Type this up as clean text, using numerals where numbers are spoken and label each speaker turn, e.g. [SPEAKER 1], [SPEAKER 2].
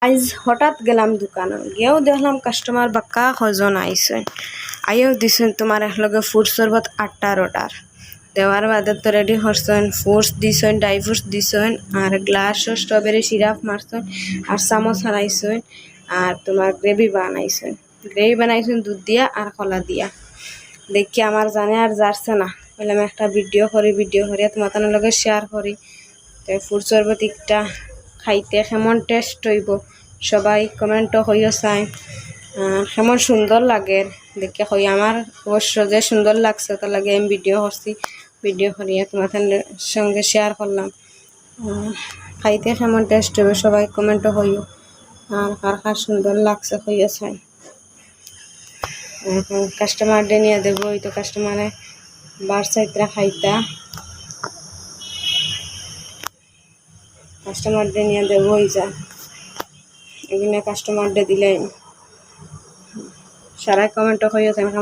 [SPEAKER 1] আজ হঠাৎ গেলাম দোকানে গিয়েও দেখলাম কাস্টমার বাক্কা কজন আইসেন আইও দিছেন তোমার একলগে ফুড শরবত 8টার অর্ডার দেওয়ার বাদে তো রেডি করছেন ফ্রুটস দিছেন ড্রাই ফ্রুটস দিছেন আর গ্লাসও স্ট্রবেরি সিরাপ মারছেন আর চামচ হারাইছেন আর তোমার গ্রেভি বানাইছেন দুধ দিয়া আর কলা দিয়া দেখি আমার জানে আর যাচ্ছে না বললাম একটা ভিডিও করি তোমাদের লগে শেয়ার করি তো ফুড শরবত একটা খাইতে কেমন টেস্ট হইব সবাই কমেন্টও হইও চাই কেমন সুন্দর লাগে দেখে হই আমার অবশ্য যে সুন্দর লাগছে তার লাগে আমি ভিডিও করিয়া তোমাদের সঙ্গে শেয়ার করলাম খাইতে কেমন টেস্ট হবে সবাই কমেন্টও হইও আর কার কার সুন্দর লাগছে হইও চাই কাস্টমার ডে নিয়ে দেবো এই তো কাস্টমারে বার সাইতরা খাইতা কাস্টমার ডে নিয়ে দেবো ওই যা এখানে কাস্টমার ডে দিলে সারাই কমেন্টও হইও কেমন